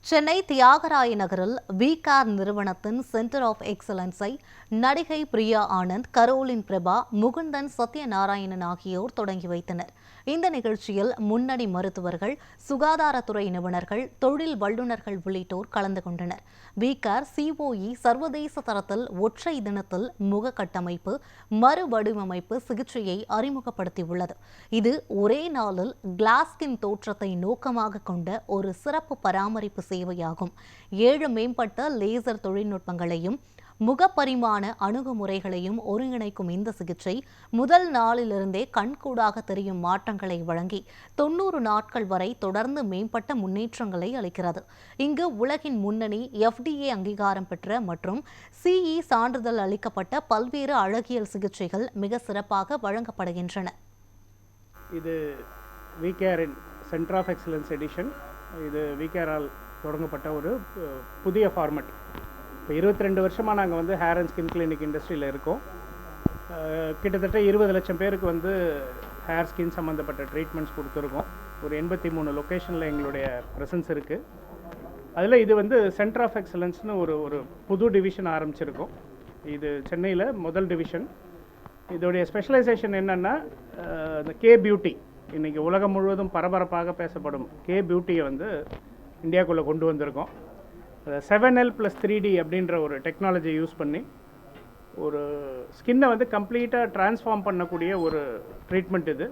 சென்னை தியாகராய நகரில் விகார் நிறுவனத்தின் centre of எக்ஸலன்ஸை நடிகை பிரியா ஆனந்த், கரோலின் பிரபா, முகுந்தன் சத்யநாராயணன் ஆகியோர் தொடங்கி வைத்தனர். இந்த நிகழ்ச்சியில் முன்னணி மருத்துவர்கள், சுகாதாரத்துறை நிபுணர்கள், தொழில் வல்லுநர்கள் உள்ளிட்டோர் கலந்து கொண்டனர். விகார் சிஓஇ சர்வதேச தரத்தில் ஒற்றை தினத்தில் முக கட்டமைப்பு, மறுவடிவமைப்பு சிகிச்சையை அறிமுகப்படுத்தியுள்ளது. இது ஒரே நாளில் கிளாஸ் ஸ்கின் தோற்றத்தை நோக்கமாக கொண்ட ஒரு சிறப்பு பராமரிப்பு சேவையாகும். 7 மேம்பட்ட லேசர் தொழில்நுட்பங்களையும் முகப்பரிமாண அணுகுமுறைகளையும் ஒருங்கிணைக்கும் இந்த சிகிச்சை முதல் நாளிலிருந்தே கண்கூடாக தெரியும் மாற்றங்களை வழங்கி 90 நாட்கள் வரை தொடர்ந்து மேம்பட்ட முன்னேற்றங்களை அளிக்கிறது. இங்கு உலகின் முன்னணி FDA அங்கீகாரம் பெற்ற மற்றும் CE சான்றிதழ் அளிக்கப்பட்ட பல்வேறு அழகியல் சிகிச்சைகள் மிக சிறப்பாக வழங்கப்படுகின்றன. இது விகேரின் சென்டர் ஆஃப் எக்ஸலன்ஸ் எடிஷன். இது விகேரால் தொடங்கப்பட்ட ஒரு புதிய ஃபார்மட். இப்போ 22 வருஷமாக நாங்கள் ஹேர் அண்ட் ஸ்கின் கிளினிக் இண்டஸ்ட்ரியில் இருக்கோம். கிட்டத்தட்ட 20 லட்சம் பேருக்கு ஹேர் ஸ்கின் சம்மந்தப்பட்ட ட்ரீட்மெண்ட்ஸ் கொடுத்துருக்கோம். ஒரு 83 லொக்கேஷனில் எங்களுடைய ப்ரெசன்ஸ் இருக்குது. அதில் இது சென்டர் ஆஃப் எக்ஸலன்ஸ்னு ஒரு புது டிவிஷன் ஆரம்பிச்சிருக்கோம். இது சென்னையில் முதல் டிவிஷன். இதோடைய ஸ்பெஷலைசேஷன் என்னென்னா, இந்த கே பியூட்டி, இன்றைக்கி உலகம் முழுவதும் பரபரப்பாக பேசப்படும் கே பியூட்டியை இந்தியாவுக்குள்ளே கொண்டு வந்திருக்கோம். 7L+3D அப்படின்ற ஒரு டெக்னாலஜி யூஸ் பண்ணி ஒரு ஸ்கின்னை கம்ப்ளீட்டாக ட்ரான்ஸ்ஃபார்ம் பண்ணக்கூடிய ஒரு ட்ரீட்மெண்ட் இது.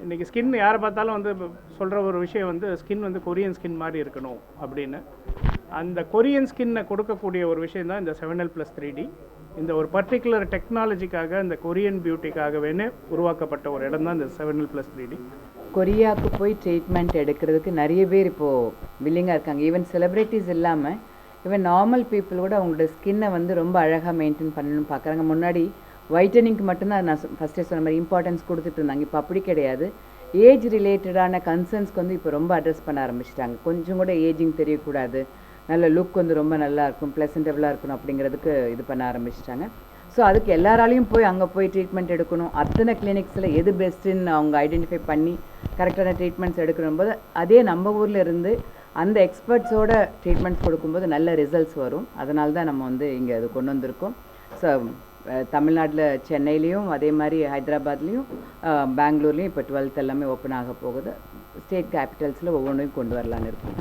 இன்றைக்கி ஸ்கின் யாரை பார்த்தாலும் சொல்கிற ஒரு விஷயம் ஸ்கின் கொரியன் ஸ்கின் மாதிரி இருக்கணும் அப்படின்னு. அந்த கொரியன் ஸ்கின்னை கொடுக்கக்கூடிய ஒரு விஷயம் தான் இந்த 7L+3D. இந்த ஒரு பர்டிகுலர் டெக்னாலஜிக்காக, இந்த கொரியன் பியூட்டிக்காகவே உருவாக்கப்பட்ட ஒரு இடம் தான் இந்த 7L+3D. கொரியாவுக்கு போய் ட்ரீட்மெண்ட் எடுக்கிறதுக்கு நிறைய பேர் இப்போது வில்லிங்காக இருக்காங்க. ஈவன் செலிப்ரிட்டிஸ் இல்லாமல் ஈவன் நார்மல் பீப்புள் கூட அவங்களோட ஸ்கின்னை ரொம்ப அழகாக மெயின்டைன் பண்ணணும்னு பார்க்குறாங்க. முன்னாடி ஒயிட்டனிங்க்கு மட்டும்தான் நான் ஃபஸ்ட்டே சொன்ன மாதிரி இம்பார்ட்டன்ஸ் கொடுத்துட்டு இருந்தாங்க. இப்போ அப்படி கிடையாது. ஏஜ் ரிலேட்டடான கன்சர்ன்ஸ்க்கு இப்போ ரொம்ப அட்ரஸ் பண்ண ஆரம்பிச்சிட்டாங்க. கொஞ்சம் கூட ஏஜிங் தெரியக்கூடாது, நல்ல லுக் ரொம்ப நல்லா இருக்கும், ப்ளசன்டபுளாக இருக்கணும் அப்படிங்கிறதுக்கு இது பண்ண ஆரம்பிச்சிட்டாங்க. ஸோ அதுக்கு எல்லாராலையும் அங்கே போய் ட்ரீட்மெண்ட் எடுக்கணும். அத்தனை கிளினிக்ஸில் எது பெஸ்ட்டுன்னு அவங்க ஐடென்டிஃபை பண்ணி கரெக்டான ட்ரீட்மெண்ட்ஸ் எடுக்கணும் போது, அதே நம்ம ஊரில் இருந்து அந்த எக்ஸ்பர்ட்ஸோட ட்ரீட்மெண்ட்ஸ் கொடுக்கும்போது நல்ல ரிசல்ட்ஸ் வரும். அதனால தான் நம்ம இங்கே அது கொண்டு வந்திருக்கோம். ஸோ தமிழ்நாட்டில் சென்னையிலையும் அதே மாதிரி ஹைதராபாத்லேயும் பெங்களூர்லேயும் இப்போ 12th எல்லாமே ஓப்பன் ஆக போகுது. ஸ்டேட் கேபிட்டல்ஸில் ஒவ்வொன்றையும் கொண்டு வரலான்னு இருக்கும்.